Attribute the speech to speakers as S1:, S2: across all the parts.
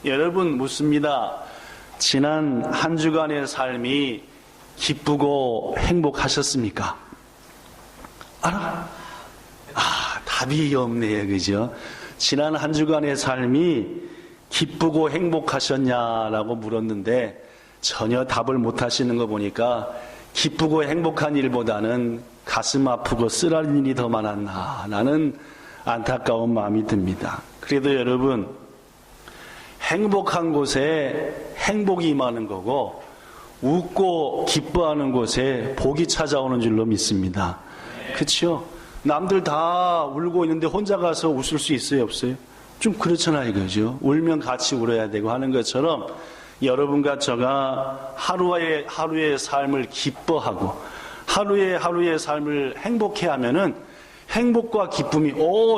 S1: 여러분 묻습니다. 지난 한 주간의 삶이 기쁘고 행복하셨습니까? 답이 없네요. 그죠? 지난 한 주간의 삶이 기쁘고 행복하셨냐라고 물었는데 전혀 답을 못 하시는 거 보니까 기쁘고 행복한 일보다는 가슴 아프고 쓰라린 일이 더 많았나 라는 안타까운 마음이 듭니다. 그래도 여러분, 행복한 곳에 행복이 임하는 거고 웃고 기뻐하는 곳에 복이 찾아오는 줄로 믿습니다. 그렇죠? 남들 다 울고 있는데 혼자 가서 웃을 수 있어요, 없어요? 좀 그렇잖아요, 그죠? 울면 같이 울어야 되고 하는 것처럼 여러분과 저가 하루의 삶을 기뻐하고 하루의 삶을 행복해 하면은 행복과 기쁨이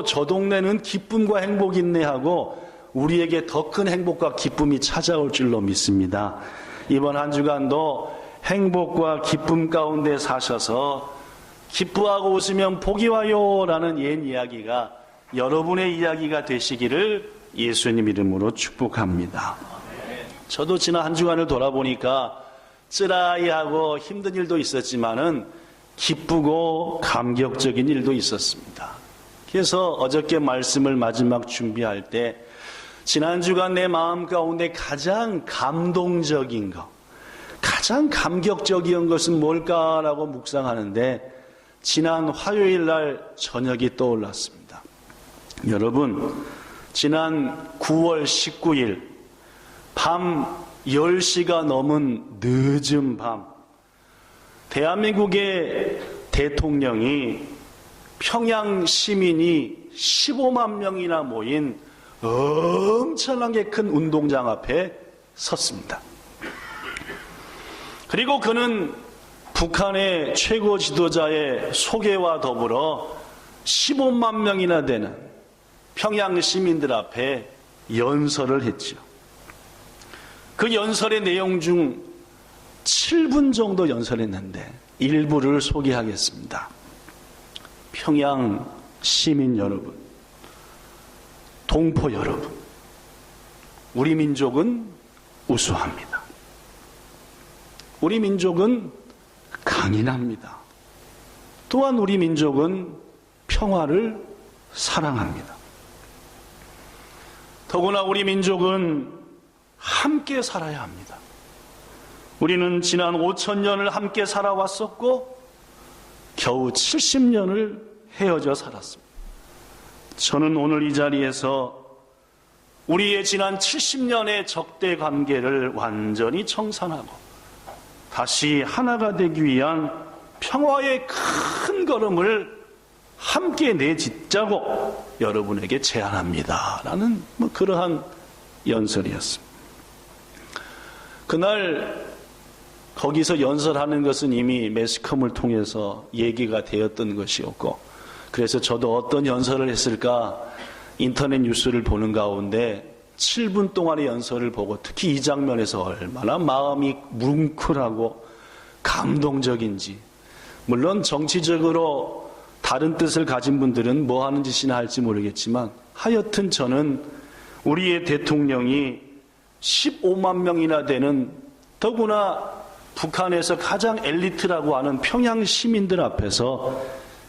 S1: 저 동네는 기쁨과 행복이 있네 하고 우리에게 더 큰 행복과 기쁨이 찾아올 줄로 믿습니다. 이번 한 주간도 행복과 기쁨 가운데 사셔서 기뻐하고 웃으면 복이 와요 라는 옛 이야기가 여러분의 이야기가 되시기를 예수님 이름으로 축복합니다. 저도 지난 한 주간을 돌아보니까 쯔라이하고 힘든 일도 있었지만은 기쁘고 감격적인 일도 있었습니다. 그래서 어저께 말씀을 마지막 준비할 때 지난 주간 내 마음 가운데 가장 감동적인 것, 가장 감격적인 것은 뭘까라고 묵상하는데 지난 화요일 날 저녁이 떠올랐습니다. 여러분, 지난 9월 19일 밤 10시가 넘은 늦은 밤, 대한민국의 대통령이 평양 시민이 15만 명이나 모인 엄청나게 큰 운동장 앞에 섰습니다. 그리고 그는 북한의 최고 지도자의 소개와 더불어 15만 명이나 되는 평양 시민들 앞에 연설을 했죠. 그 연설의 내용 중 7분 정도 연설했는데 일부를 소개하겠습니다. 평양 시민 여러분, 동포 여러분, 우리 민족은 우수합니다. 우리 민족은 강인합니다. 또한 우리 민족은 평화를 사랑합니다. 더구나 우리 민족은 함께 살아야 합니다. 우리는 지난 5,000년을 함께 살아왔었고 겨우 70년을 헤어져 살았습니다. 저는 오늘 이 자리에서 우리의 지난 70년의 적대 관계를 완전히 청산하고 다시 하나가 되기 위한 평화의 큰 걸음을 함께 내딛자고 여러분에게 제안합니다. 라는 그러한 연설이었습니다. 그날 거기서 연설하는 것은 이미 매스컴을 통해서 얘기가 되었던 것이었고 그래서 저도 어떤 연설을 했을까 인터넷 뉴스를 보는 가운데 7분 동안의 연설을 보고 특히 이 장면에서 얼마나 마음이 뭉클하고 감동적인지, 물론 정치적으로 다른 뜻을 가진 분들은 뭐 하는 짓이나 할지 모르겠지만 하여튼 저는 우리의 대통령이 15만 명이나 되는 더구나 북한에서 가장 엘리트라고 하는 평양 시민들 앞에서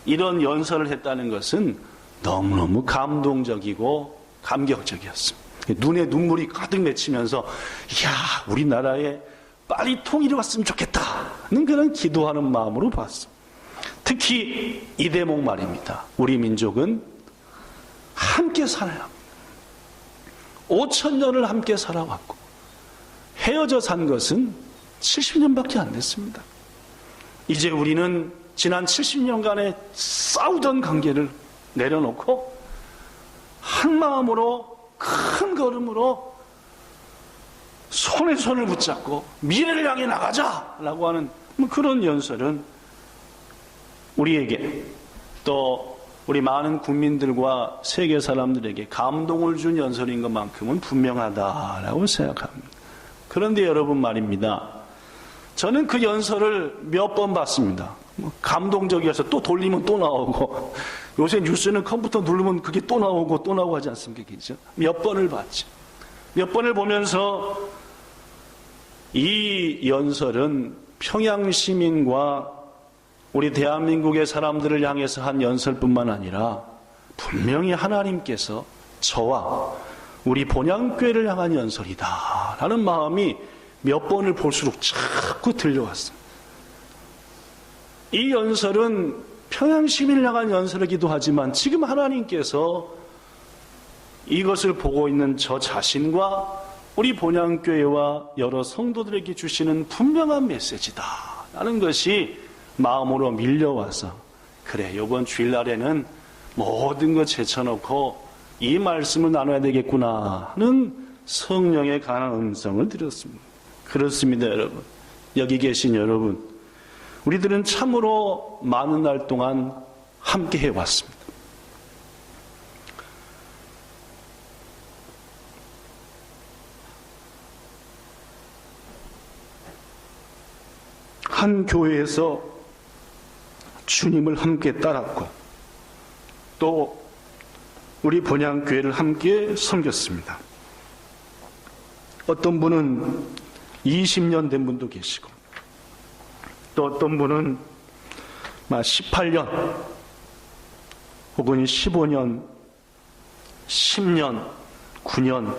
S1: 이런 연설을 했다는 것은 너무너무 감동적이고 감격적이었습니다. 눈에 눈물이 가득 맺히면서 이야, 우리나라에 빨리 통일이 왔으면 좋겠다는 그런 기도하는 마음으로 봤습니다. 특히 이 대목 말입니다. 우리 민족은 함께 살아야 합니다. 5,000년을 함께 살아왔고 헤어져 산 것은 70년밖에 안 됐습니다. 이제 우리는 지난 70년간의 싸우던 관계를 내려놓고 한 마음으로 큰 걸음으로 손에 손을 붙잡고 미래를 향해 나가자라고 하는 그런 연설은 우리에게 또 우리 많은 국민들과 세계 사람들에게 감동을 준 연설인 것만큼은 분명하다라고 생각합니다. 그런데 여러분 말입니다. 저는 그 연설을 몇 번 봤습니다. 감동적이어서 또 돌리면 또 나오고 요새 뉴스는 컴퓨터 누르면 그게 또 나오고 하지 않습니까? 그죠? 몇 번을 봤죠. 몇 번을 보면서 이 연설은 평양 시민과 우리 대한민국의 사람들을 향해서 한 연설뿐만 아니라 분명히 하나님께서 저와 우리 본향교회를 향한 연설이다 라는 마음이 몇 번을 볼수록 자꾸 들려왔습니다. 이 연설은 평양 시민을 향한 연설이기도 하지만 지금 하나님께서 이것을 보고 있는 저 자신과 우리 본향교회와 여러 성도들에게 주시는 분명한 메시지다 라는 것이 마음으로 밀려와서, 그래, 이번 주일날에는 모든 것 제쳐놓고 이 말씀을 나눠야 되겠구나 하는 성령의 강한 음성을 드렸습니다. 그렇습니다, 여러분. 여기 계신 여러분, 우리들은 참으로 많은 날 동안 함께 해왔습니다. 한 교회에서 주님을 함께 따랐고 또 우리 본향교회를 함께 섬겼습니다. 어떤 분은 20년 된 분도 계시고 또 어떤 분은 18년 혹은 15년, 10년, 9년,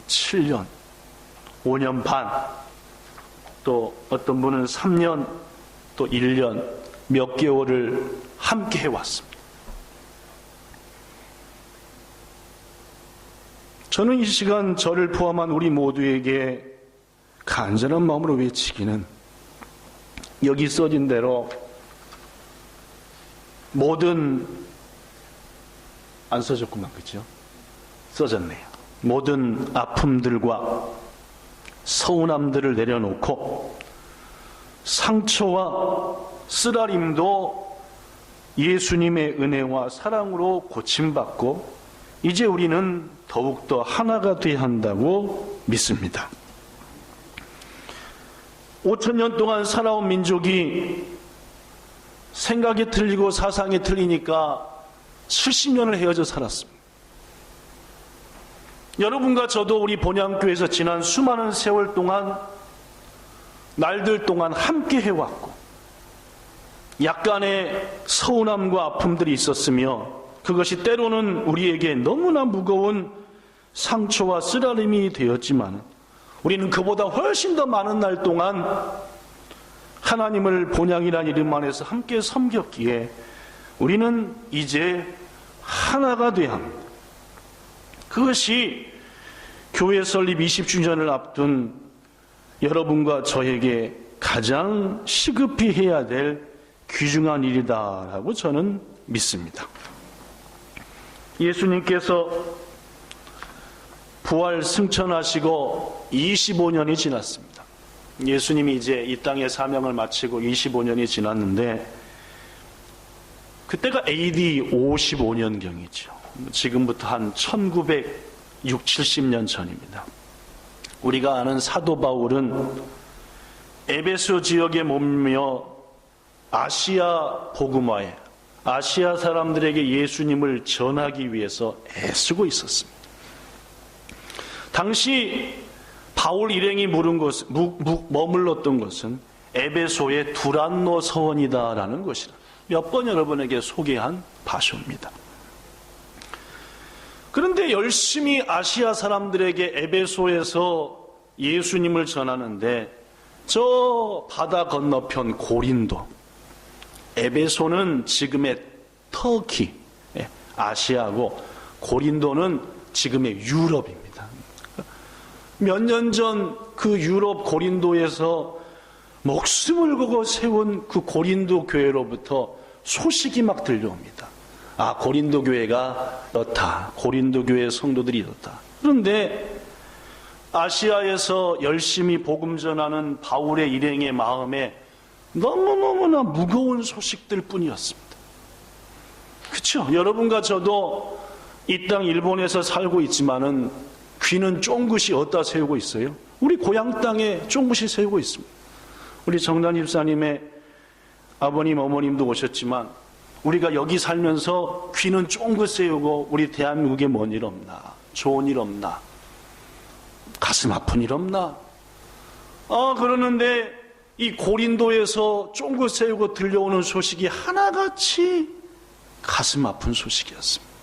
S1: 7년, 5년 반, 또 어떤 분은 3년, 또 1년, 몇 개월을 함께 해왔습니다. 저는 이 시간 저를 포함한 우리 모두에게 간절한 마음으로 외치기는, 여기 써진 대로 모든, 안 써졌구만, 그죠? 써졌네요. 모든 아픔들과 서운함들을 내려놓고 상처와 쓰라림도 예수님의 은혜와 사랑으로 고침받고 이제 우리는 더욱더 하나가 되어야 한다고 믿습니다. 5,000년 동안 살아온 민족이 생각이 틀리고 사상이 틀리니까 70년을 헤어져 살았습니다. 여러분과 저도 우리 본향교회에서 지난 수많은 세월 동안, 날들 동안 함께 해왔고 약간의 서운함과 아픔들이 있었으며 그것이 때로는 우리에게 너무나 무거운 상처와 쓰라림이 되었지만 우리는 그보다 훨씬 더 많은 날 동안 하나님을 본향이라는 이름 안에서 함께 섬겼기에 우리는 이제 하나가 되어야 합니다. 그것이 교회 설립 20주년을 앞둔 여러분과 저에게 가장 시급히 해야 될 귀중한 일이다라고 저는 믿습니다. 예수님께서 부활 승천하시고 25년이 지났습니다. 예수님이 이제 이 땅의 사명을 마치고 25년이 지났는데 그때가 AD 55년경이죠. 지금부터 한 1960, 70년 전입니다. 우리가 아는 사도 바울은 에베소 지역에 머물며 아시아 복음화에, 아시아 사람들에게 예수님을 전하기 위해서 애쓰고 있었습니다. 당시 바울 일행이 머물렀던 것은 에베소의 두란노 서원이다라는 것이다. 몇 번 여러분에게 소개한場所입니다. 그런데 열심히 아시아 사람들에게 에베소에서 예수님을 전하는데 저 바다 건너편 고린도, 에베소는 지금의 터키, 아시아고 고린도는 지금의 유럽입니다. 몇 년 전 그 유럽 고린도에서 목숨을 걸고 세운 그 고린도 교회로부터 소식이 막 들려옵니다. 아, 고린도 교회가 이렇다. 고린도 교회 성도들이 이렇다. 그런데 아시아에서 열심히 복음 전하는 바울의 일행의 마음에 너무너무나 무거운 소식들 뿐이었습니다. 그렇죠? 여러분과 저도 이 땅 일본에서 살고 있지만은 귀는 쫑긋이 어디다 세우고 있어요? 우리 고향 땅에 쫑긋이 세우고 있습니다. 우리 정단 집사님의 아버님, 어머님도 오셨지만 우리가 여기 살면서 귀는 쫑긋 세우고 우리 대한민국에 뭔 일 없나, 좋은 일 없나, 가슴 아픈 일 없나? 그러는데 이 고린도에서 쫑긋 세우고 들려오는 소식이 하나같이 가슴 아픈 소식이었습니다.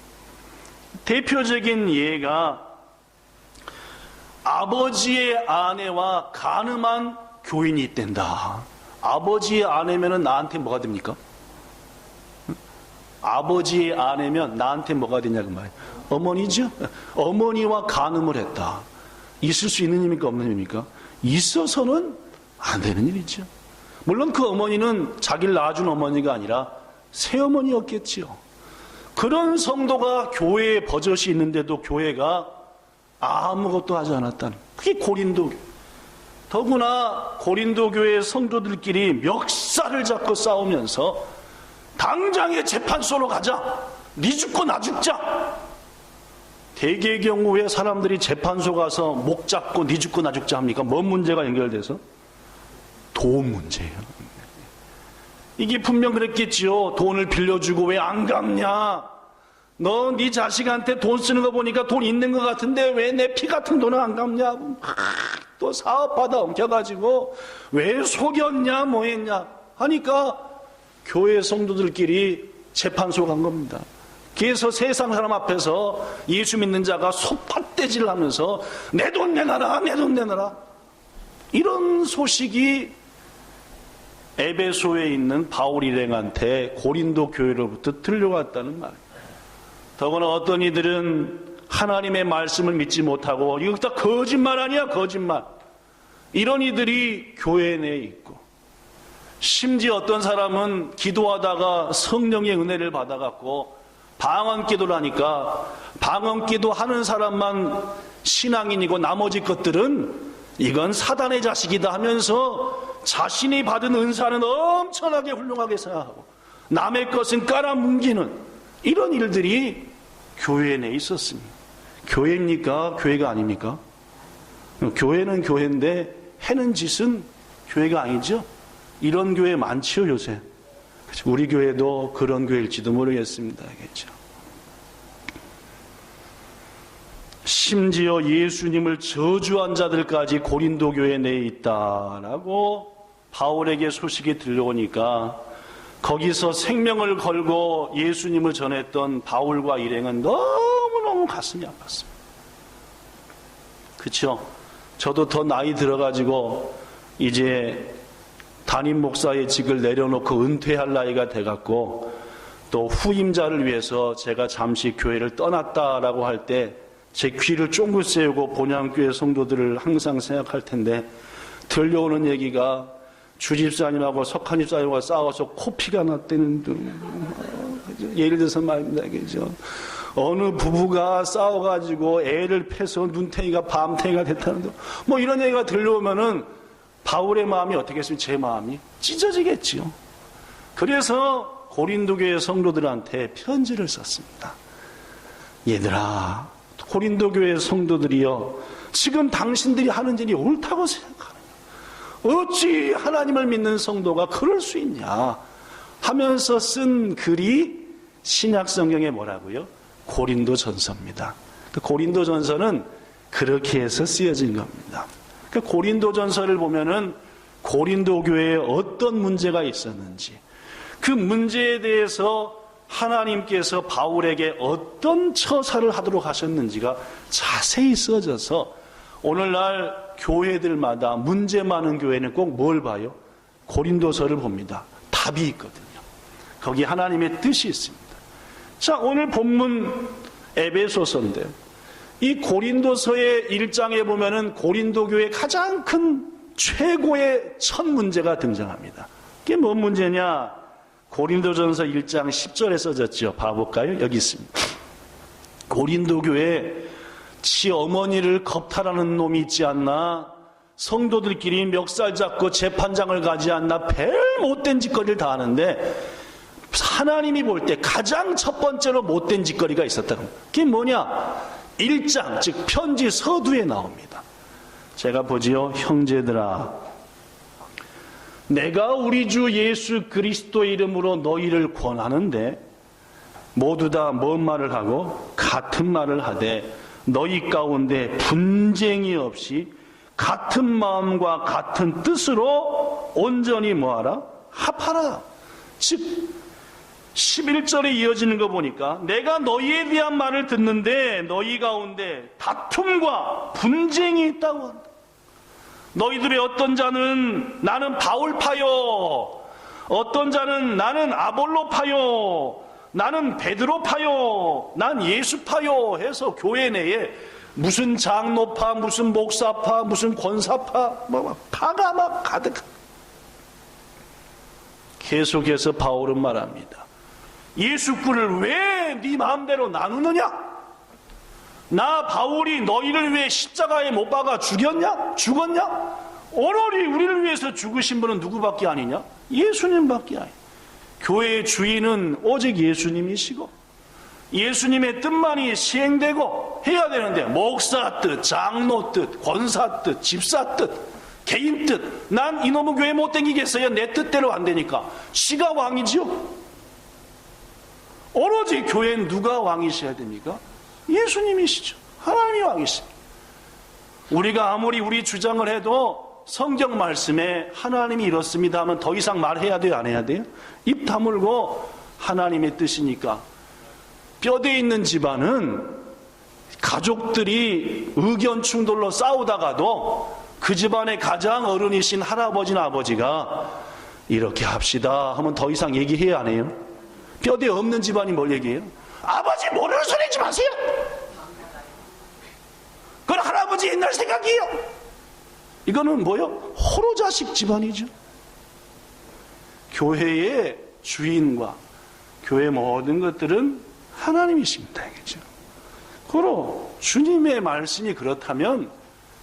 S1: 대표적인 예가 아버지의 아내와 간음한 교인이 있댄다. 아버지의 아내면은 나한테 뭐가 됩니까? 아버지의 아내면 나한테 뭐가 되냐 그 말이에요. 어머니죠? 어머니와 간음을 했다. 있을 수 있는 일입니까? 없는 일입니까? 있어서는 안 되는 일이죠. 물론 그 어머니는 자기를 낳아준 어머니가 아니라 새어머니였겠지요. 그런 성도가 교회에 버젓이 있는데도 교회가 아무것도 하지 않았다는, 그게 고린도. 더구나 고린도 교회 성도들끼리 멱살을 잡고 싸우면서 당장에 재판소로 가자, 네 죽고 나 죽자. 대개의 경우에 사람들이 재판소 가서 목 잡고 네 죽고 나 죽자 합니까? 뭔 문제가 연결돼서? 돈 문제예요. 이게 분명 그랬겠지요. 돈을 빌려주고 왜 안 갚냐? 너 네 자식한테 돈 쓰는 거 보니까 돈 있는 것 같은데 왜 내 피 같은 돈을 안 갚냐? 또 사업 받아 엉켜가지고 왜 속였냐 뭐 했냐 하니까 교회 성도들끼리 재판소 간 겁니다. 그래서 세상 사람 앞에서 예수 믿는 자가 소팥대질 하면서 내 돈 내놔라, 내 돈 내놔라. 이런 소식이 에베소에 있는 바울 일행한테 고린도 교회로부터 들려왔다는 말이에요. 더구나 어떤 이들은 하나님의 말씀을 믿지 못하고 이거 다 거짓말 아니야, 거짓말. 이런 이들이 교회 내에 있고, 심지어 어떤 사람은 기도하다가 성령의 은혜를 받아갖고 방언 기도를 하니까 방언 기도 하는 사람만 신앙인이고 나머지 것들은 이건 사단의 자식이다 하면서 자신이 받은 은사는 엄청나게 훌륭하게 생각하고 남의 것은 깔아뭉기는 이런 일들이 교회 내에 있었습니다. 교회입니까? 교회가 아닙니까? 교회는 교회인데 해는 짓은 교회가 아니죠? 이런 교회 많지요, 요새. 우리 교회도 그런 교회일지도 모르겠습니다. 알겠죠? 심지어 예수님을 저주한 자들까지 고린도 교회 내에 있다라고 바울에게 소식이 들려오니까 거기서 생명을 걸고 예수님을 전했던 바울과 일행은 너무너무 가슴이 아팠습니다. 그렇죠? 저도 더 나이 들어가지고 이제 담임 목사의 직을 내려놓고 은퇴할 나이가 돼갖고 또 후임자를 위해서 제가 잠시 교회를 떠났다라고 할 때 제 귀를 쫑긋 세우고 본향교회 성도들을 항상 생각할 텐데 들려오는 얘기가 주집사님하고 석한집사님하고 싸워서 코피가 났다는 등, 예를 들어서 말입니다. 그죠? 어느 부부가 싸워가지고 애를 패서 눈탱이가 밤탱이가 됐다는 등, 뭐 이런 얘기가 들려오면은 바울의 마음이 어떻겠습니까? 제 마음이 찢어지겠지요. 그래서 고린도 교회 성도들한테 편지를 썼습니다. 얘들아, 고린도 교회 성도들이여, 지금 당신들이 하는 일이 옳다고 생각하느냐? 어찌 하나님을 믿는 성도가 그럴 수 있냐? 하면서 쓴 글이 신약 성경에 뭐라고요? 고린도 전서입니다. 고린도 전서는 그렇게 해서 쓰여진 겁니다. 고린도 전서를 보면은 고린도 교회에 어떤 문제가 있었는지, 그 문제에 대해서 하나님께서 바울에게 어떤 처사를 하도록 하셨는지가 자세히 써져서 오늘날 교회들마다 문제 많은 교회는 꼭 뭘 봐요? 고린도서를 봅니다. 답이 있거든요. 거기 하나님의 뜻이 있습니다. 자, 오늘 본문 에베소서인데요. 이 고린도서의 1장에 보면은 고린도 교회의 가장 큰 최고의 첫 문제가 등장합니다. 그게 뭔 문제냐? 고린도전서 1장 10절에 써졌죠. 봐볼까요? 여기 있습니다. 고린도 교회에 지 어머니를 겁탈하는 놈이 있지 않나? 성도들끼리 멱살 잡고 재판장을 가지 않나? 별 못된 짓거리를 다 하는데 하나님이 볼 때 가장 첫 번째로 못된 짓거리가 있었다는 거예요. 그게 뭐냐? 1장, 즉 편지 서두에 나옵니다. 제가 보지요. 형제들아, 내가 우리 주 예수 그리스도의 이름으로 너희를 권하는데 모두 다 뭔 말을 하고 같은 말을 하되 너희 가운데 분쟁이 없이 같은 마음과 같은 뜻으로 온전히 뭐하라? 합하라. 즉 11절에 이어지는 거 보니까 내가 너희에 대한 말을 듣는데 너희 가운데 다툼과 분쟁이 있다고 한다. 너희들의 어떤 자는 나는 바울파요, 어떤 자는 나는 아볼로파요, 나는 베드로파요, 난 예수파요 해서 교회 내에 무슨 장로파, 무슨 목사파, 무슨 권사파, 파가 막 가득. 계속해서 바울은 말합니다. 예수꾼을 왜 네 마음대로 나누느냐? 나 바울이 너희를 위해 십자가에 못 박아 죽었냐? 오로리 우리를 위해서 죽으신 분은 누구밖에 아니냐? 예수님밖에 아니냐. 교회의 주인은 오직 예수님이시고 예수님의 뜻만이 시행되고 해야 되는데 목사 뜻, 장로 뜻, 권사 뜻, 집사 뜻, 개인 뜻, 난 이놈의 교회 못 댕기겠어요. 내 뜻대로 안 되니까. 지가 왕이지요. 오로지 교회는 누가 왕이셔야 됩니까? 예수님이시죠. 하나님이 왕이십니다. 우리가 아무리 우리 주장을 해도 성경 말씀에 하나님이 이렇습니다 하면 더 이상 말해야 돼요? 안 해야 돼요? 입 다물고 하나님의 뜻이니까. 뼈대 있는 집안은 가족들이 의견 충돌로 싸우다가도 그 집안의 가장 어른이신 할아버지나 아버지가 이렇게 합시다 하면 더 이상 얘기해야 안 해요? 뼈대 없는 집안이 뭘 얘기해요? 아버지 모르는 소리 하지 마세요. 그건 할아버지 옛날 생각이에요. 이거는 뭐요? 호로자식 집안이죠. 교회의 주인과 교회 모든 것들은 하나님이십니다. 그죠? 그로 주님의 말씀이 그렇다면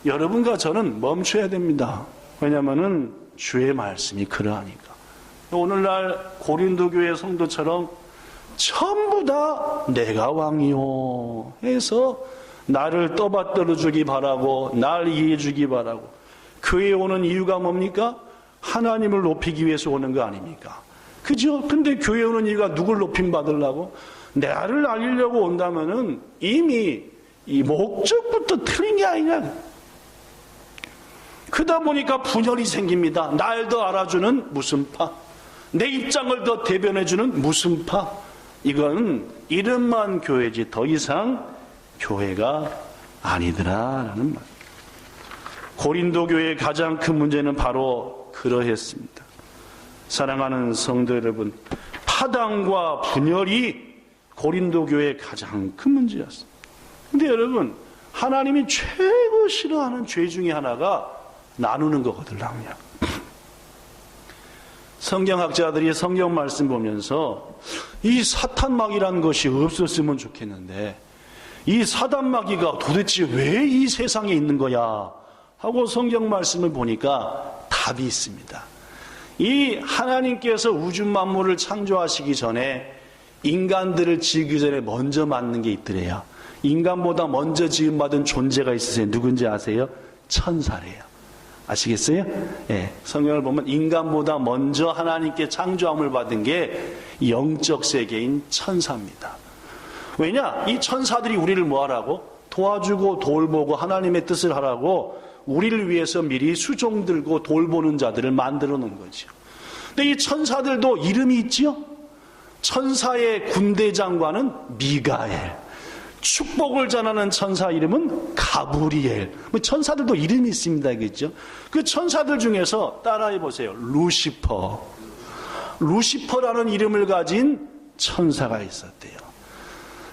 S1: 여러분과 저는 멈춰야 됩니다. 왜냐하면 주의 말씀이 그러하니까. 오늘날 고린도 교회 성도처럼 전부 다 내가 왕이요 해서 나를 떠받들어 주기 바라고 날 이해해 주기 바라고 교회에 오는 이유가 뭡니까? 하나님을 높이기 위해서 오는 거 아닙니까? 그죠? 근데 교회에 오는 이유가 누굴 높임 받으려고? 나를 알리려고 온다면은 이미 이 목적부터 틀린 게 아니냐. 그러다 보니까 분열이 생깁니다. 날 더 알아주는 무슨 파, 내 입장을 더 대변해주는 무슨 파. 이건 이름만 교회지 더 이상 교회가 아니더라라는 말. 고린도 교회의 가장 큰 문제는 바로 그러했습니다. 사랑하는 성도 여러분, 파당과 분열이 고린도 교회의 가장 큰 문제였습니다. 근데 여러분, 하나님이 최고 싫어하는 죄 중에 하나가 나누는 거거든요. 성경학자들이 성경 말씀 보면서 이 사탄마귀라는 것이 없었으면 좋겠는데 이 사단마귀가 도대체 왜 이 세상에 있는 거야 하고 성경 말씀을 보니까 답이 있습니다. 이 하나님께서 우주 만물을 창조하시기 전에 인간들을 지기 전에 먼저 만든 게 있더래요. 인간보다 먼저 지음받은 존재가 있으세요. 누군지 아세요? 천사래요. 아시겠어요? 예, 성경을 보면 인간보다 먼저 하나님께 창조함을 받은 게 영적 세계인 천사입니다. 왜냐? 이 천사들이 우리를 뭐하라고? 도와주고 돌보고 하나님의 뜻을 하라고 우리를 위해서 미리 수종 들고 돌보는 자들을 만들어 놓은 거죠. 근데 이 천사들도 이름이 있지요? 천사의 군대 장관은 미가엘, 축복을 전하는 천사 이름은 가브리엘. 천사들도 이름이 있습니다. 그죠? 그 천사들 중에서 따라해 보세요. 루시퍼라는 이름을 가진 천사가 있었대요.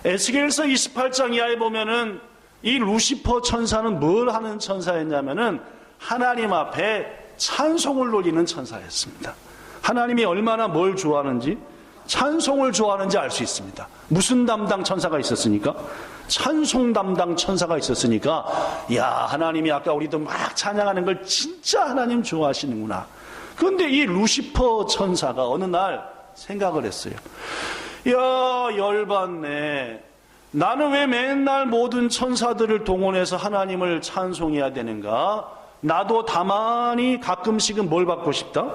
S1: 에스겔서 28장 이하에 보면은 이 루시퍼 천사는 뭘 하는 천사였냐면은 하나님 앞에 찬송을 돌리는 천사였습니다. 하나님이 얼마나 뭘 좋아하는지, 찬송을 좋아하는지 알 수 있습니다. 무슨 담당 천사가 있었으니까? 찬송 담당 천사가 있었으니까, 야, 하나님이 아까 우리도 막 찬양하는 걸 진짜 하나님 좋아하시는구나. 그런데 이 루시퍼 천사가 어느 날 생각을 했어요. 야, 열받네. 나는 왜 맨날 모든 천사들을 동원해서 하나님을 찬송해야 되는가? 나도 다만히 가끔씩은 뭘 받고 싶다?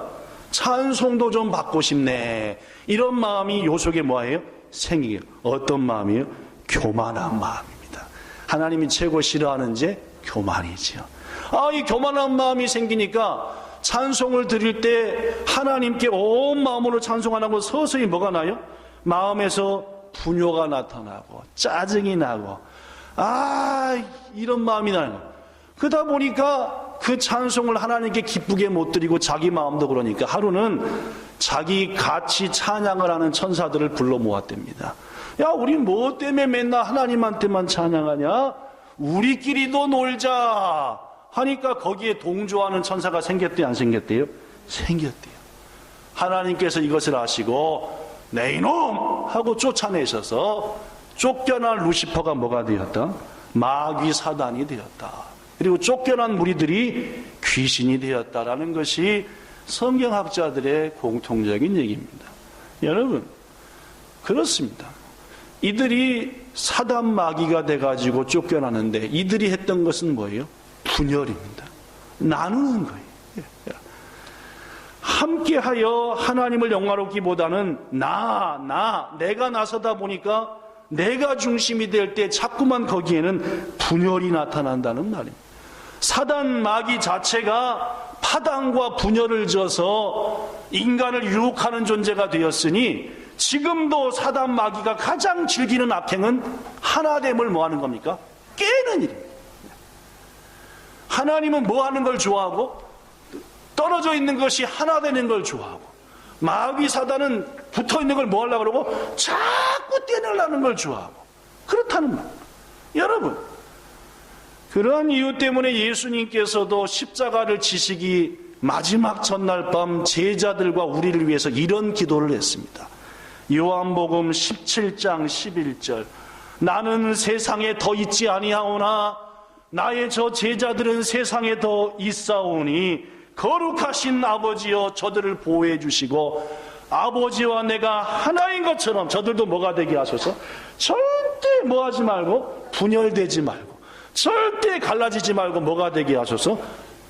S1: 찬송도 좀 받고 싶네. 이런 마음이 요 속에 뭐예요? 생기게요. 어떤 마음이에요? 교만한 마음입니다. 하나님이 최고 싫어하는 죄? 교만이지요. 이 교만한 마음이 생기니까 찬송을 드릴 때 하나님께 온 마음으로 찬송 안 하고 서서히 뭐가 나요? 마음에서 분노가 나타나고 짜증이 나고 이런 마음이 나는 거예요. 그러다 보니까 그 찬송을 하나님께 기쁘게 못 드리고 자기 마음도 그러니까 하루는 자기 같이 찬양을 하는 천사들을 불러 모았답니다. 야, 우리 뭐 때문에 맨날 하나님한테만 찬양하냐? 우리끼리도 놀자 하니까 거기에 동조하는 천사가 생겼대요, 안 생겼대요? 생겼대요. 하나님께서 이것을 아시고 내 이놈! 하고 쫓아내셔서 쫓겨난 루시퍼가 뭐가 되었다? 마귀 사단이 되었다. 그리고 쫓겨난 무리들이 귀신이 되었다라는 것이 성경학자들의 공통적인 얘기입니다. 여러분, 그렇습니다. 이들이 사단 마귀가 돼가지고 쫓겨나는데 이들이 했던 것은 뭐예요? 분열입니다. 나누는 거예요. 함께하여 하나님을 영화롭기보다는 내가 나서다 보니까 내가 중심이 될 때 자꾸만 거기에는 분열이 나타난다는 말입니다. 사단 마귀 자체가 파당과 분열을 져서 인간을 유혹하는 존재가 되었으니 지금도 사단 마귀가 가장 즐기는 악행은 하나됨을 뭐 하는 겁니까? 깨는 일입니다. 하나님은 뭐 하는 걸 좋아하고 떨어져 있는 것이 하나 되는 걸 좋아하고 마귀 사단은 붙어 있는 걸 뭐 하려고 그러고 자꾸 떼내려는 걸 좋아하고 그렇다는 말. 여러분, 그러한 이유 때문에 예수님께서도 십자가를 지시기 마지막 전날 밤 제자들과 우리를 위해서 이런 기도를 했습니다. 요한복음 17장 11절 나는 세상에 더 있지 아니하오나 나의 저 제자들은 세상에 더 있사오니 거룩하신 아버지여 저들을 보호해 주시고 아버지와 내가 하나인 것처럼 저들도 뭐가 되게 하소서. 절대 뭐 하지 말고 분열되지 말고 절대 갈라지지 말고 뭐가 되게 하소서.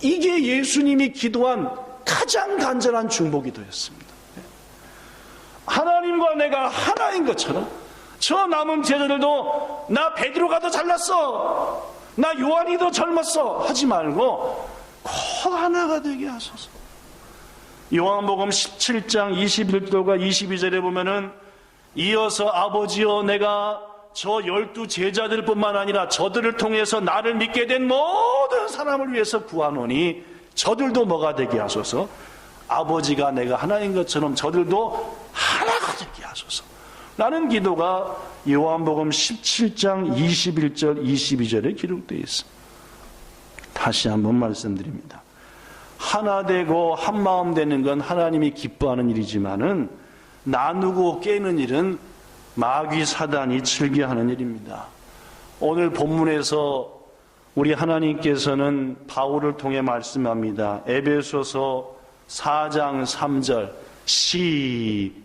S1: 이게 예수님이 기도한 가장 간절한 중보기도였습니다. 하나님과 내가 하나인 것처럼 저 남은 제자들도 나 베드로가 더 잘났어, 나 요한이 더 젊었어 하지 말고 꼭 하나가 되게 하소서. 요한복음 17장 21절과 22절에 보면은 이어서 아버지여 내가 저 12 제자들 뿐만 아니라 저들을 통해서 나를 믿게 된 모든 사람을 위해서 구하노니 저들도 뭐가 되게 하소서. 아버지가 내가 하나인 것처럼 저들도 하나가 되게 하소서 라는 기도가 요한복음 17장 21절 22절에 기록되어 있습니다. 다시 한번 말씀드립니다. 하나 되고 한 마음 되는 건 하나님이 기뻐하는 일이지만은 나누고 깨는 일은 마귀 사단이 즐겨하는 일입니다. 오늘 본문에서 우리 하나님께서는 바울을 통해 말씀합니다. 에베소서 4장 3절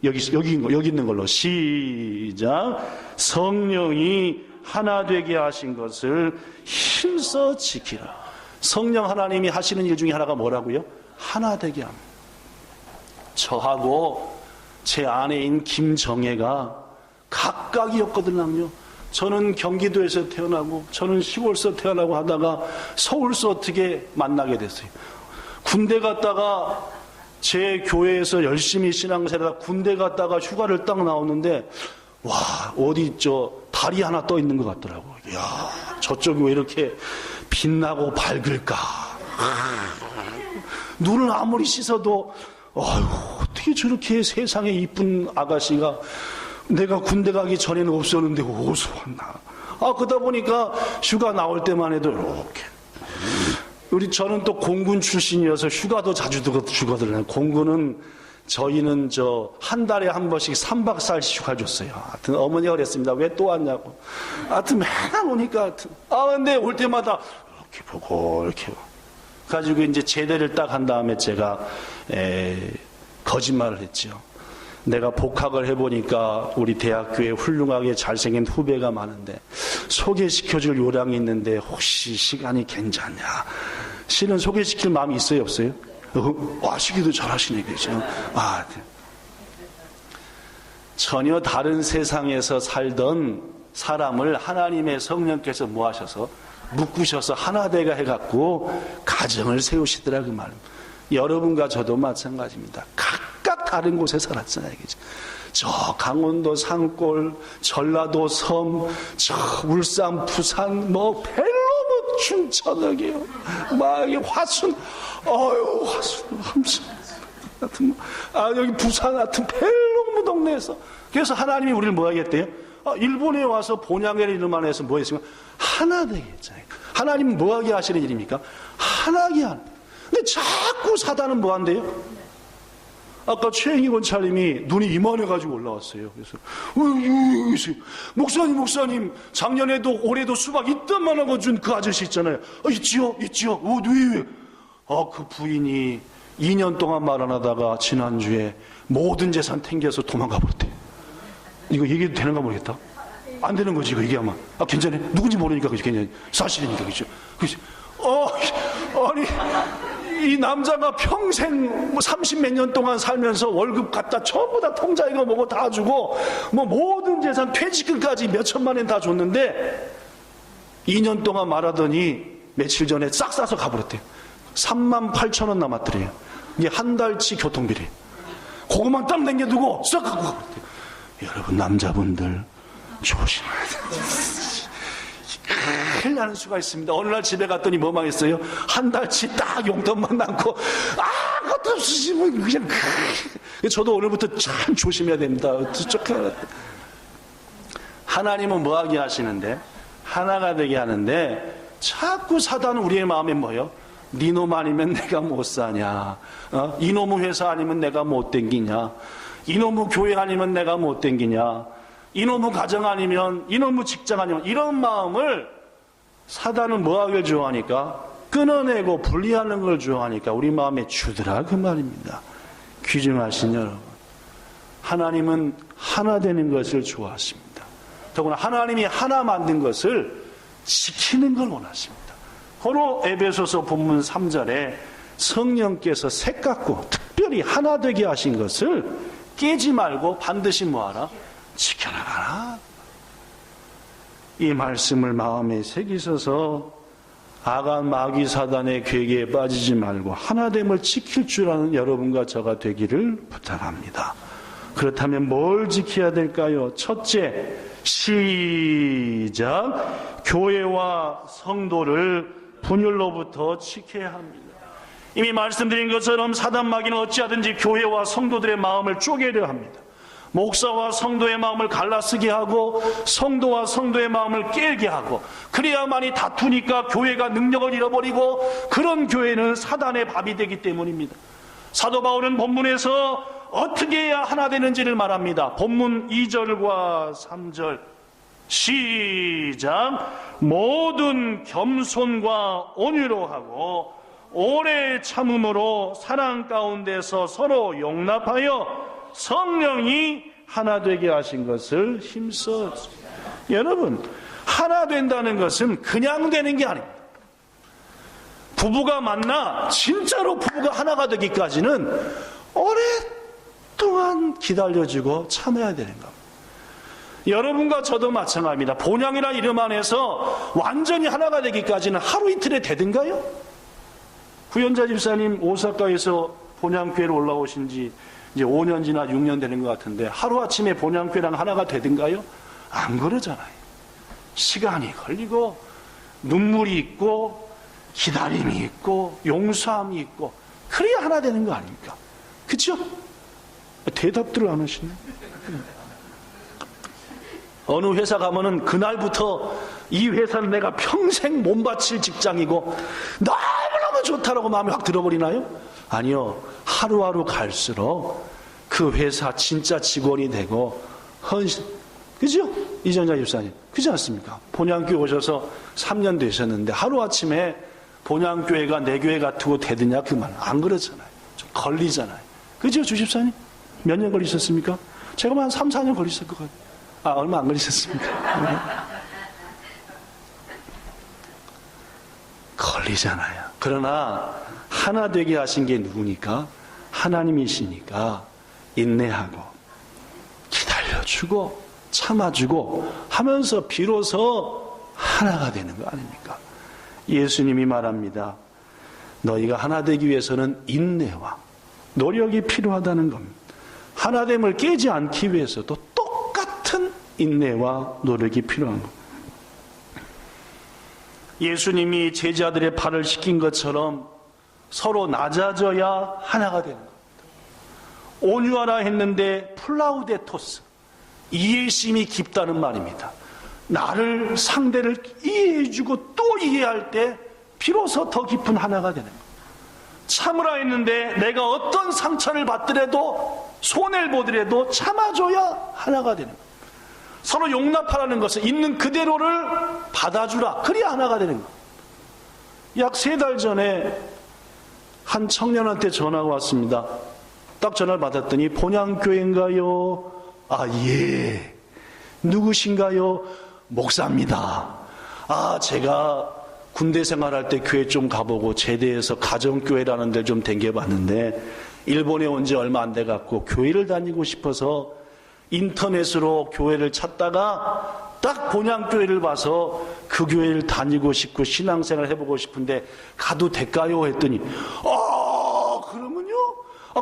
S1: 여기 있는 걸로 시작. 성령이 하나 되게 하신 것을 힘써 지키라. 성령 하나님이 하시는 일 중에 하나가 뭐라고요? 하나 되게 합니다. 저하고 제 아내인 김정혜가 각각이었거든요. 저는 경기도에서 태어나고 저는 시골에서 태어나고 하다가 서울서 어떻게 만나게 됐어요. 군대 갔다가 제 교회에서 열심히 신앙생활하다가 군대 갔다가 휴가를 딱 나오는데 와, 어디 달이 하나 떠 있는 것 같더라고요. 이야, 저쪽이 왜 이렇게 빛나고 밝을까? 눈을 아무리 씻어도 어떻게 저렇게 세상에 이쁜 아가씨가 내가 군대 가기 전에는 없었는데 어디서 왔나? 그러다 보니까 휴가 나올 때만 해도 이렇게 저는 또 공군 출신이어서 휴가도 자주 주거든요. 공군은 저희는 한 달에 한 번씩 3박 4일씩 휴가 줬어요. 하여튼 어머니가 그랬습니다. 왜 또 왔냐고. 하여튼 맨날 오니까 근데 올 때마다 이렇게 보고 이렇게 가지고 이제 제대를 딱 한 다음에 제가 거짓말을 했죠. 내가 복학을 해보니까 우리 대학교에 훌륭하게 잘생긴 후배가 많은데 소개시켜줄 요량이 있는데 혹시 시간이 괜찮냐. 실은 소개시킬 마음이 있어요, 없어요? 아시기도 잘하시네, 그죠? 네. 전혀 다른 세상에서 살던 사람을 하나님의 성령께서 뭐 하셔서 묶으셔서 하나되가 해갖고 가정을 세우시더라 그 말입니다. 여러분과 저도 마찬가지입니다. 각각 다른 곳에 살았잖아요. 그죠? 저 강원도 산골, 전라도 섬, 저 울산, 부산, 뭐 벨로브 춘천 여기요. 막 화순, 화순, 함sun 같은 여기 부산 같은 벨로브 동네에서. 그래서 하나님이 우리를 뭐 하겠대요? 일본에 와서 본향회를 이름 안에서 뭐 했으면 하나 되게 했잖아요. 하나님은 뭐 하게 하시는 일입니까? 하나게 하는. 근데 자꾸 사단은 뭐 한대요? 아까 최행희 권찰님이 눈이 이만해가지고 올라왔어요. 그래서 목사님 작년에도 올해도 수박 이딴만한 거 준 그 아저씨 있잖아요. 있지요. 왜? 그 부인이 2년 동안 말 안 하다가 지난주에 모든 재산 탱겨서 도망가 버렸대. 이거 얘기해도 되는가 모르겠다. 안 되는 거지 이거 얘기하면. 괜찮아. 누군지 모르니까 그죠. 괜찮아. 사실이니까 그죠. 아니 이 남자가 평생 30몇 년 동안 살면서 월급 갖다 전부 다 통장이고 뭐고 다 주고 뭐 모든 재산 퇴직금까지 몇 천만 원 다 줬는데 2년 동안 말하더니 며칠 전에 싹 싸서 가버렸대요. 38,000원 남았더래요. 이게 한 달치 교통비래. 그것만 딱 남겨두고 싹 갖고 가버렸대요. 여러분 남자분들 조심해야 돼요. 큰일 나는 수가 있습니다. 어느 날 집에 갔더니 뭐 망했어요? 한 달치 딱 용돈만 남고 아무것도 없으시고 그냥. 저도 오늘부터 참 조심해야 됩니다. 하나님은 뭐 하게 하시는데? 하나가 되게 하는데 자꾸 사단은 우리의 마음에 뭐예요? 니놈 아니면 내가 못 사냐? 이놈의 회사 아니면 내가 못 댕기냐? 이놈의 교회 아니면 내가 못 댕기냐? 이놈의 가정 아니면, 이놈의 직장 아니면, 이런 마음을 사단은 뭐 하길 좋아하니까? 끊어내고 분리하는 걸 좋아하니까 우리 마음에 주더라 그 말입니다. 귀중하신 여러분, 하나님은 하나 되는 것을 좋아하십니다. 더구나 하나님이 하나 만든 것을 지키는 걸 원하십니다. 바로 에베소서 본문 3절에 성령께서 색같고 특별히 하나 되게 하신 것을 깨지 말고 반드시 뭐하라? 지켜나가라. 이 말씀을 마음에 새기셔서 아간 마귀 사단의 괴계에 빠지지 말고 하나됨을 지킬 줄 아는 여러분과 저가 되기를 부탁합니다. 그렇다면 뭘 지켜야 될까요? 첫째, 시작. 교회와 성도를 분열로부터 지켜야 합니다. 이미 말씀드린 것처럼 사단 마귀는 어찌하든지 교회와 성도들의 마음을 쪼개려 합니다. 목사와 성도의 마음을 갈라쓰게 하고 성도와 성도의 마음을 깨게 하고, 그래야만이 다투니까 교회가 능력을 잃어버리고 그런 교회는 사단의 밥이 되기 때문입니다. 사도 바울은 본문에서 어떻게 해야 하나 되는지를 말합니다. 본문 2절과 3절 시작. 모든 겸손과 온유로 하고 오래 참음으로 사랑 가운데서 서로 용납하여 성령이 하나 되게 하신 것을 힘써. 여러분, 하나 된다는 것은 그냥 되는 게 아닙니다. 부부가 만나 진짜로 부부가 하나가 되기까지는 오랫동안 기다려주고 참아야 되는 겁니다. 여러분과 저도 마찬가지입니다. 본향이라는 이름 안에서 완전히 하나가 되기까지는 하루 이틀에 되든가요? 구현자 집사님 오사카에서 본향교회로 올라오신 지 이제 5년 지나 6년 되는 것 같은데 하루아침에 본향교회랑 하나가 되든가요? 안 그러잖아요. 시간이 걸리고 눈물이 있고 기다림이 있고 용서함이 있고 그래야 하나 되는 거 아닙니까? 그렇죠? 대답들을 안 하시네. 어느 회사 가면은 그날부터 이 회사는 내가 평생 몸바칠 직장이고 너무너무 좋다라고 마음이 확 들어버리나요? 아니요. 하루하루 갈수록 그 회사 진짜 직원이 되고 헌신. 그죠? 이전자 집사님 그렇지 않습니까? 본향교회 오셔서 3년 되셨는데 하루아침에 본향교회가 내 교회 같고 되느냐 그 말 안 그렇잖아요. 좀 걸리잖아요. 그죠? 주집사님 몇 년 걸리셨습니까? 제가 한 3, 4년 걸리셨을 것 같아요. 얼마 안 걸리셨습니까? 걸리잖아요. 그러나 하나 되게 하신 게 누구니까? 하나님이시니까 인내하고 기다려주고 참아주고 하면서 비로소 하나가 되는 거 아닙니까? 예수님이 말합니다. 너희가 하나 되기 위해서는 인내와 노력이 필요하다는 겁니다. 하나됨을 깨지 않기 위해서도 똑같은 인내와 노력이 필요한 겁니다. 예수님이 제자들의 발을 씻긴 것처럼 서로 낮아져야 하나가 되는 겁니다. 온유하라 했는데 플라우데토스, 이해심이 깊다는 말입니다. 나를, 상대를 이해해주고 또 이해할 때 비로소 더 깊은 하나가 되는 겁니다. 참으라 했는데 내가 어떤 상처를 받더라도, 손해를 보더라도 참아줘야 하나가 되는 겁니다. 서로 용납하라는 것은 있는 그대로를 받아주라, 그래야 하나가 되는 겁니다. 약 3달 전에 한 청년한테 전화가 왔습니다. 딱 전화를 받았더니 본향교회인가요? 아, 예. 누구신가요? 목사입니다. 아, 제가 군대 생활할 때 교회 좀 가보고 제대해서 가정교회라는 데를 좀 댕겨봤는데 일본에 온 지 얼마 안 돼갖고 교회를 다니고 싶어서 인터넷으로 교회를 찾다가 딱 본향교회를 봐서 그 교회를 다니고 싶고 신앙생활 해보고 싶은데 가도 될까요? 했더니 그러면요?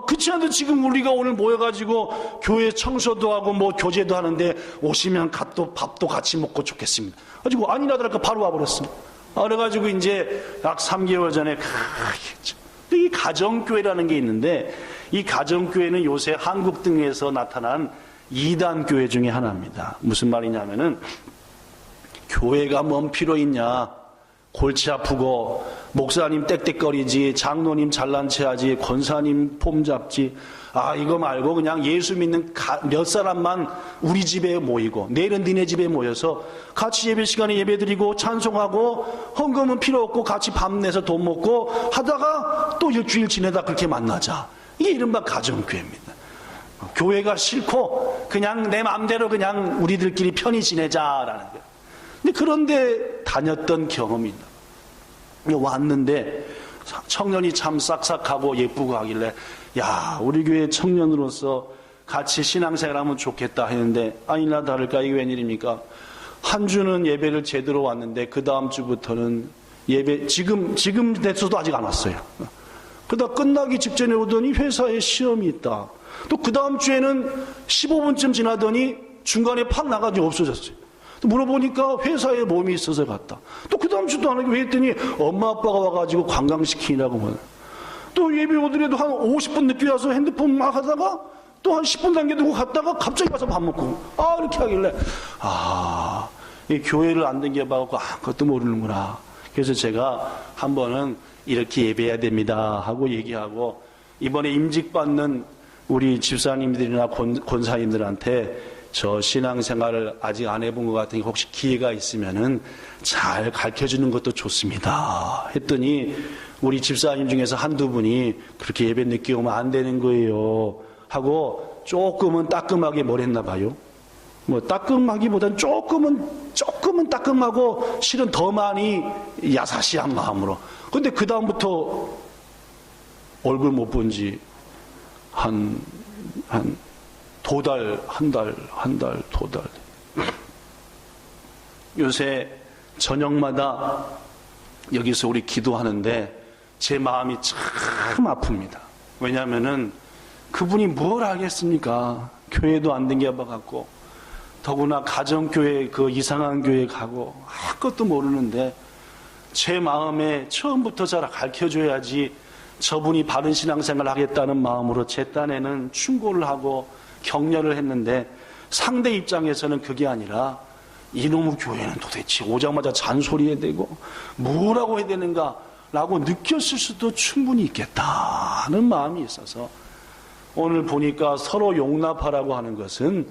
S1: 그렇지 않아도 지금 우리가 오늘 모여가지고 교회 청소도 하고 뭐 교제도 하는데 오시면 밥도 같이 먹고 좋겠습니다. 가지고 아니라더라니까 바로 와버렸습니다. 그래가지고 이제 약 3개월 전에 이 가정교회라는 게 있는데 이 가정교회는 요새 한국 등에서 나타난 2단 교회 중에 하나입니다. 무슨 말이냐면은 교회가 뭔 필요 있냐, 골치 아프고 목사님 떽떽거리지, 장로님 잘난 체하지, 권사님 폼 잡지, 이거 말고 그냥 예수 믿는 몇 사람만 우리 집에 모이고 내일은 니네 집에 모여서 같이 예배 시간에 예배드리고 찬송하고 헌금은 필요 없고 같이 밤 내서 돈 먹고 하다가 또 일주일 지내다 그렇게 만나자. 이게 이른바 가정교회입니다. 교회가 싫고 그냥 내 마음대로 그냥 우리들끼리 편히 지내자라는 거예요. 근데 그런데 다녔던 경험이 있나. 왔는데 청년이 참 싹싹하고 예쁘고 하길래 야, 우리 교회 청년으로서 같이 신앙생활하면 좋겠다 했는데 아니나 다를까 이게 웬일입니까? 한 주는 예배를 제대로 왔는데 그 다음 주부터는 예배 지금 됐어도 아직 안 왔어요. 그러다 끝나기 직전에 오더니 회사에 시험이 있다. 또 그 다음 주에는 15분쯤 지나더니 중간에 팍 나가지고 없어졌어요. 또 물어보니까 회사에 몸이 있어서 갔다. 또 그 다음 주도 안 하고 했더니 엄마 아빠가 와가지고 관광시키라고. 또 예배 오더라도 한 50분 늦게 와서 핸드폰 막 하다가 또 한 10분 남겨두고 갔다가 갑자기 가서 밥 먹고 이렇게 하길래 이 교회를 안 댕겨봐갖고 그것도 모르는구나. 그래서 제가 한 번은 이렇게 예배해야 됩니다 하고 얘기하고 이번에 임직받는 우리 집사님들이나 권사님들한테 저 신앙생활을 아직 안 해본 것 같으니 혹시 기회가 있으면은 잘 가르쳐주는 것도 좋습니다 했더니 우리 집사님 중에서 한두 분이 그렇게 예배 늦게 오면 안 되는 거예요 하고 조금은 따끔하게 뭘 했나 봐요. 뭐 따끔하기보단 조금은 따끔하고 실은 더 많이 야사시한 마음으로. 근데 그 다음부터 얼굴 못 본 지 한 한 달. 요새 저녁마다 여기서 우리 기도하는데 제 마음이 참 아픕니다. 왜냐하면은 그분이 뭘 알겠습니까? 교회도 안 댕겨봐갖고 더구나 가정교회 그 이상한 교회 가고 아무것도 모르는데 제 마음에 처음부터 잘 가르쳐줘야지 저분이 바른 신앙생활을 하겠다는 마음으로 제 딴에는 충고를 하고 격려를 했는데 상대 입장에서는 그게 아니라 이놈의 교회는 도대체 오자마자 잔소리해야 되고 뭐라고 해야 되는가 라고 느꼈을 수도 충분히 있겠다는 마음이 있어서 오늘 보니까 서로 용납하라고 하는 것은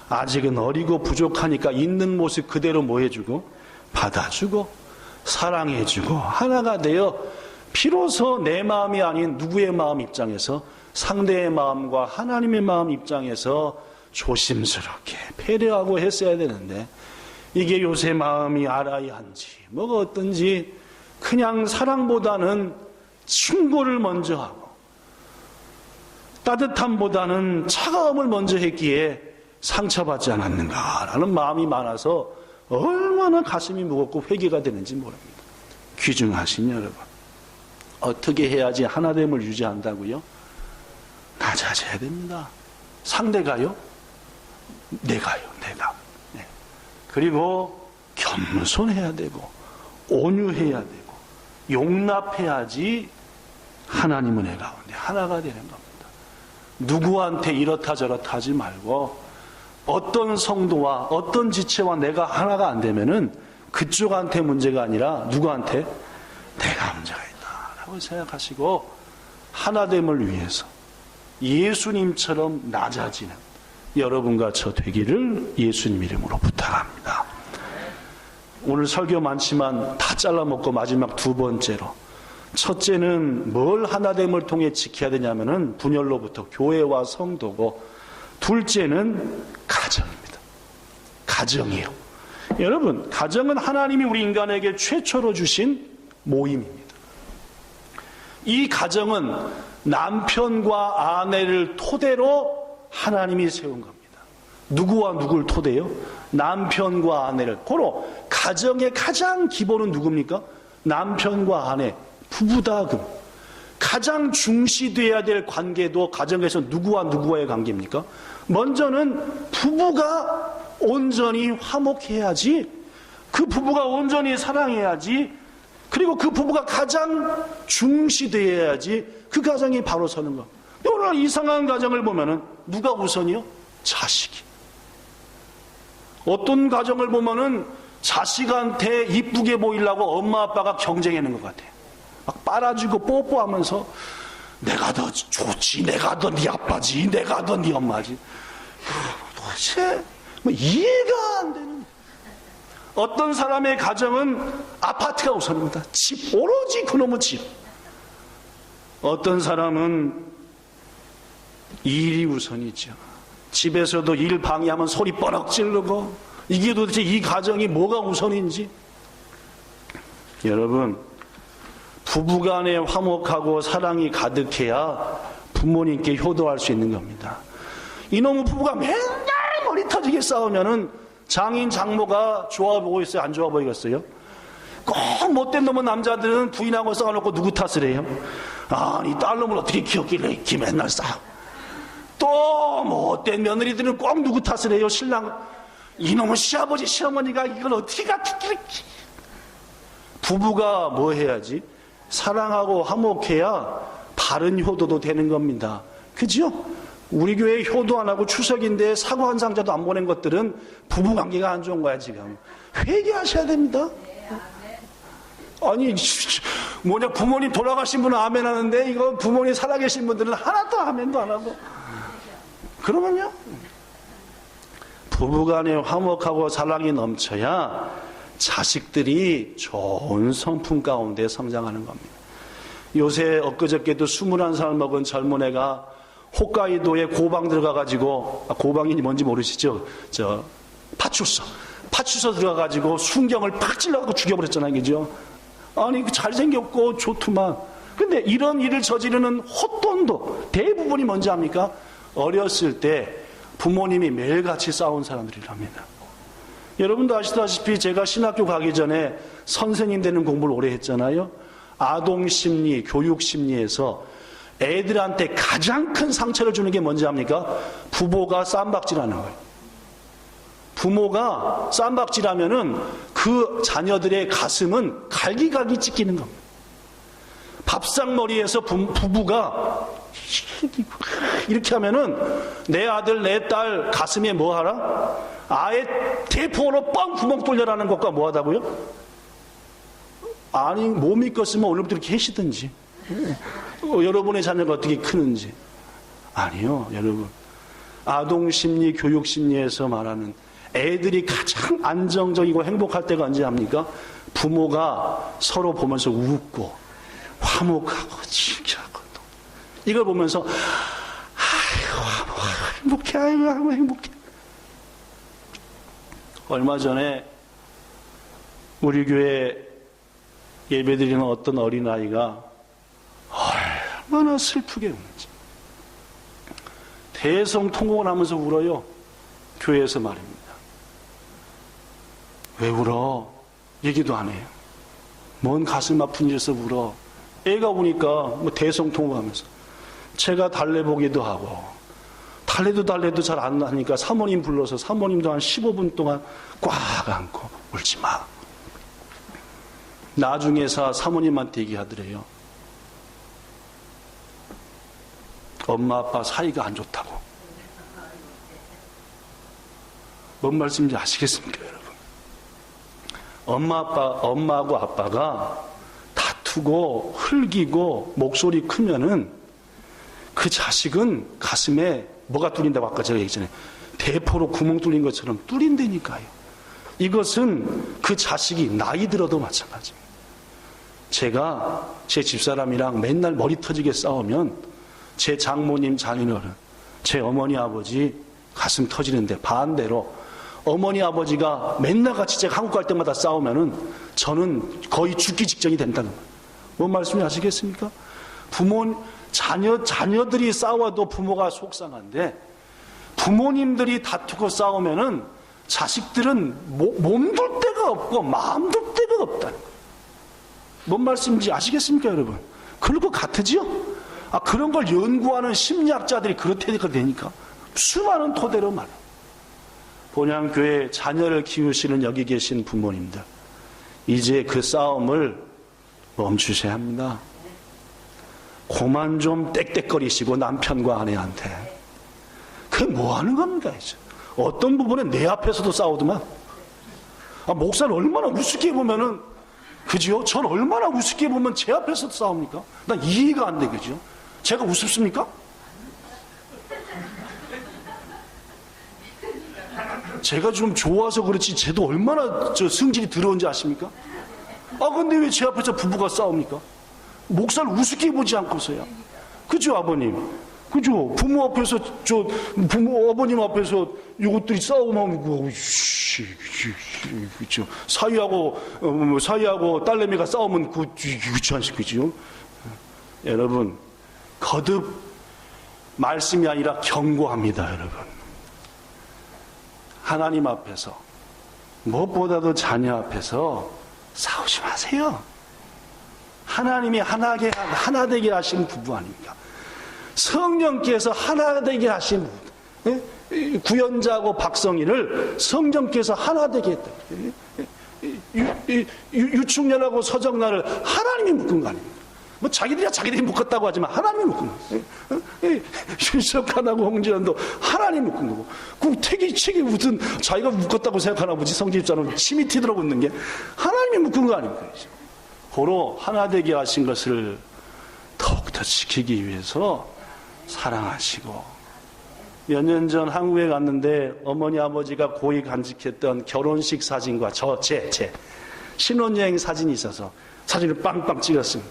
S1: 아직은 어리고 부족하니까 있는 모습 그대로 뭐 해주고 받아주고 사랑해주고 하나가 되어 비로소 내 마음이 아닌 누구의 마음 입장에서 상대의 마음과 하나님의 마음 입장에서 조심스럽게 배려하고 했어야 되는데 이게 요새 마음이 알아야한지 뭐가 어떤지 그냥 사랑보다는 충고를 먼저 하고 따뜻함보다는 차가움을 먼저 했기에 상처받지 않았는가라는 마음이 많아서 얼마나 가슴이 무겁고 회개가 되는지 모릅니다. 귀중하신 여러분, 어떻게 해야지 하나됨을 유지한다고요? 낮아져야 됩니다. 상대가요? 내가요. 네. 그리고 겸손해야 되고 온유해야 되고 용납해야지 하나님 은혜 가운데 하나가 되는 겁니다. 누구한테 이렇다 저렇다 하지 말고 어떤 성도와 어떤 지체와 내가 하나가 안 되면은 그쪽한테 문제가 아니라 누구한테? 내가 문제가 있다라고 생각하시고 하나됨을 위해서 예수님처럼 낮아지는 여러분과 저 되기를 예수님 이름으로 부탁합니다. 오늘 설교 많지만 다 잘라먹고 마지막 두 번째로, 첫째는 뭘 하나됨을 통해 지켜야 되냐면은 분열로부터 교회와 성도고, 둘째는 가정입니다. 가정이에요. 여러분, 가정은 하나님이 우리 인간에게 최초로 주신 모임입니다. 이 가정은 남편과 아내를 토대로 하나님이 세운 겁니다. 누구와 누구를 토대요? 남편과 아내를. 고로 가정의 가장 기본은 누굽니까? 남편과 아내, 부부다. 가장 중시돼야 될 관계도 가정에서 누구와 누구와의 관계입니까? 먼저는 부부가 온전히 화목해야지, 그 부부가 온전히 사랑해야지, 그리고 그 부부가 가장 중시돼야지 그 가정이 바로 서는 것. 오늘 이상한 가정을 보면은 누가 우선이요? 자식이. 어떤 가정을 보면은 자식한테 이쁘게 보이려고 엄마 아빠가 경쟁하는 것 같아요. 막 빨아주고 뽀뽀하면서 내가 더 좋지, 내가 더 네 아빠지, 내가 더 네 엄마지. 도대체 뭐 이해가 안 되는. 어떤 사람의 가정은 아파트가 우선입니다. 집, 오로지 그놈의 집. 어떤 사람은 일이 우선이죠. 집에서도 일 방해하면 소리 뻐럭 지르고, 이게 도대체 이 가정이 뭐가 우선인지. 여러분, 부부간에 화목하고 사랑이 가득해야 부모님께 효도할 수 있는 겁니다. 이놈의 부부가 맨날 머리 터지게 싸우면은 장인 장모가 좋아 보고 있어요? 안 좋아 보이겠어요? 꼭 못된 놈의 남자들은 부인하고 싸워놓고 누구 탓을 해요? 아니 딸놈을 어떻게 키웠길래 이렇게 맨날 싸워. 또 못된 며느리들은 꼭 누구 탓을 해요? 신랑, 이놈의 시아버지 시어머니가 이걸 어떻게 갖기를. 부부가 뭐 해야지? 사랑하고 화목해야 바른 효도도 되는 겁니다. 그죠? 우리 교회 효도 안 하고 추석인데 사과 한 상자도 안 보낸 것들은 부부관계가 안 좋은 거야 지금. 회개하셔야 됩니다. 아니 뭐냐, 부모님 돌아가신 분은 아멘 하는데 이거 부모님 살아계신 분들은 하나도 아멘도 안 하고. 그러면요, 부부간에 화목하고 사랑이 넘쳐야 자식들이 좋은 성품 가운데 성장하는 겁니다. 요새 엊그저께도 21살 먹은 젊은 애가 홋카이도에 고방 들어가가지고, 고방이 뭔지 모르시죠? 파출소 들어가가지고 순경을 팍 찔러가지고 죽여버렸잖아요, 그죠? 아니 잘생겼고 좋더만. 근데 이런 일을 저지르는 헛돈도 대부분이 뭔지 압니까? 어렸을 때 부모님이 매일같이 싸운 사람들이랍니다. 여러분도 아시다시피 제가 신학교 가기 전에 선생님 되는 공부를 오래 했잖아요. 아동심리, 교육심리에서 애들한테 가장 큰 상처를 주는 게 뭔지 압니까? 부모가 쌈박질하는 거예요. 부모가 쌈박질하면은 그 자녀들의 가슴은 갈기갈기 찢기는 겁니다. 밥상머리에서 부부가 이렇게 하면은 내 아들 내 딸 가슴에 뭐 하라? 아예 대포로 뻥 구멍 뚫려라는 것과 뭐 하다고요? 아니 못 믿겠으면 오늘부터 이렇게 하시든지. 여러분의 자녀가 어떻게 크는지. 아니요, 여러분. 아동심리, 교육심리에서 말하는 애들이 가장 안정적이고 행복할 때가 언제 합니까? 부모가 서로 보면서 웃고 화목하고 친하고, 이걸 보면서 아이고 행복해, 아이고 행복해. 얼마 전에 우리 교회 예배드리는 어떤 어린아이가 얼마나 슬프게 우는지, 대성통곡을 하면서 울어요. 교회에서 말입니다. 왜 울어? 얘기도 안 해요. 뭔 가슴 아픈 일에서 울어? 애가 우니까 뭐 대성통곡하면서 제가 달래보기도 하고 달래도 잘 안 나니까 사모님 불러서 사모님도 한 15분 동안 꽉 안고 울지 마. 나중에 사모님한테 얘기하더래요. 엄마 아빠 사이가 안 좋다고. 뭔 말씀인지 아시겠습니까, 여러분? 엄마하고 아빠가 다투고 흘기고 목소리 크면은 그 자식은 가슴에 뭐가 뚫린다고 아까 제가 얘기했잖아요. 대포로 구멍 뚫린 것처럼 뚫린다니까요. 이것은 그 자식이 나이 들어도 마찬가지입니다. 제가 제 집사람이랑 맨날 머리 터지게 싸우면 제 장모님, 장인어른, 제 어머니, 아버지 가슴 터지는데 반대로 어머니, 아버지가 맨날 같이 제가 한국 갈 때마다 싸우면은 저는 거의 죽기 직전이 된다는 거예요. 뭔 말씀이 아시겠습니까? 자녀들이 싸워도 부모가 속상한데 부모님들이 다투고 싸우면은 자식들은 몸둘 데가 없고 마음둘 데가 없다는 거예요. 뭔 말씀인지 아시겠습니까, 여러분? 그럴 것 같으지요? 그런 걸 연구하는 심리학자들이 그렇다니까 되니까 수많은 토대로 말해요. 본향교회 자녀를 키우시는 여기 계신 부모님들, 이제 그 싸움을 멈추셔야 합니다. 그만 좀 떽떽거리시고 남편과 아내한테. 그게 뭐 하는 겁니까, 이제? 어떤 부분은 내 앞에서도 싸우더만. 목사를 얼마나 우습게 보면은, 그죠? 전 얼마나 우습게 보면 제 앞에서도 싸웁니까? 난 이해가 안 되겠죠? 제가 우습습니까? 제가 좀 좋아서 그렇지, 쟤도 얼마나 성질이 더러운지 아십니까? 근데 왜 제 앞에서 부부가 싸웁니까? 목사를 우습게 보지 않고서야. 그죠, 아버님? 그죠? 부모 앞에서, 어머님 앞에서 이것들이 싸우면, 그죠? 사위하고 딸내미가 싸우면, 그렇지 않습니까? 여러분, 거듭 말씀이 아니라 경고합니다, 여러분. 하나님 앞에서, 무엇보다도 자녀 앞에서 싸우지 마세요. 하나님이 하나 되게 하신 부부 아닙니까? 성령께서 하나 되게 하신 부부. 구연자하고 박성희를 성령께서 하나 되게 했다. 유충년하고 서정란을 하나님이 묶은 거 아닙니까? 뭐 자기들이 묶었다고 하지만 하나님이 묶은 거예요. 윤석한하고 홍진환도 하나님이 묶은 거고, 그 책이 무슨 자기가 묶었다고 생각하나 보지. 성집사는 침이 튀도록 웃는 게 하나님이 묶은 거 아닙니까? 고로 하나 되게 하신 것을 더욱더 지키기 위해서 사랑하시고, 몇 년 전 한국에 갔는데 어머니 아버지가 고이 간직했던 결혼식 사진과 제 신혼여행 사진이 있어서 사진을 빵빵 찍었습니다.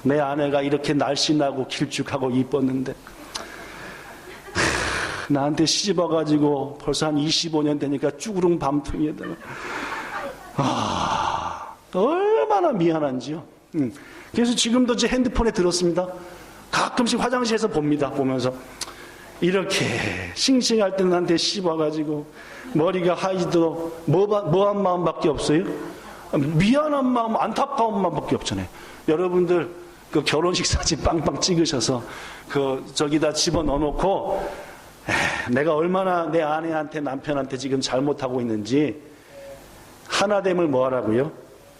S1: 내 아내가 이렇게 날씬하고 길쭉하고 이뻤는데 나한테 시집 와가지고 벌써 한 25년 되니까 쭈구릉 밤통이에다가 얼마나 미안한지요. 그래서 지금도 제 핸드폰에 들었습니다. 가끔씩 화장실에서 봅니다. 보면서 이렇게 싱싱할 때 나한테 시집 와가지고 머리가 하이도 뭐한 마음밖에 없어요? 미안한 마음, 안타까운 마음밖에 없잖아요. 여러분들 그 결혼식 사진 빵빵 찍으셔서 저기다 집어넣어놓고 내가 얼마나 내 아내한테 남편한테 지금 잘못하고 있는지 하나됨을 뭐 하라고요?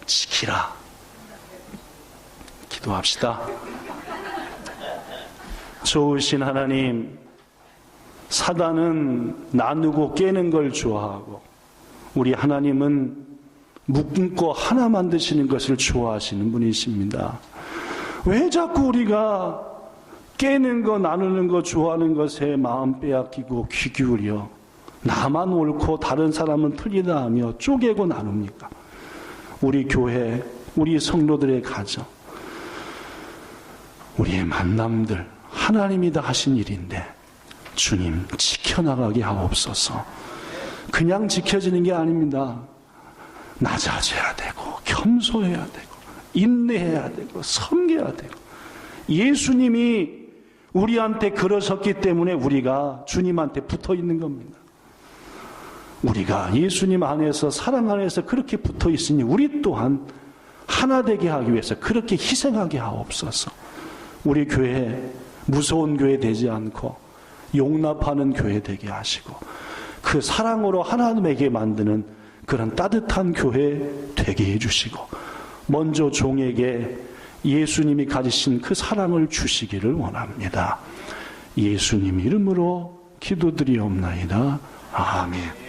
S1: 지키라. 기도합시다. 좋으신 하나님, 사단은 나누고 깨는 걸 좋아하고 우리 하나님은 묶고 하나 만드시는 것을 좋아하시는 분이십니다. 왜 자꾸 우리가 깨는 거, 나누는 거, 좋아하는 것에 마음 빼앗기고 귀 기울여 나만 옳고 다른 사람은 틀리다 하며 쪼개고 나눕니까? 우리 교회, 우리 성도들의 가정, 우리의 만남들, 하나님이 다 하신 일인데 주님 지켜나가게 하옵소서. 그냥 지켜지는 게 아닙니다. 낮아져야 되고 겸손해야 되고 인내해야 되고 섬겨야 되고, 예수님이 우리한테 그러셨기 때문에 우리가 주님한테 붙어 있는 겁니다. 우리가 예수님 안에서, 사랑 안에서 그렇게 붙어 있으니 우리 또한 하나 되게 하기 위해서 그렇게 희생하게 하옵소서. 우리 교회 무서운 교회 되지 않고 용납하는 교회 되게 하시고 그 사랑으로 하나님에게 만드는 그런 따뜻한 교회 되게 해주시고 먼저 종에게 예수님이 가지신 그 사랑을 주시기를 원합니다. 예수님 이름으로 기도드리옵나이다. 아멘.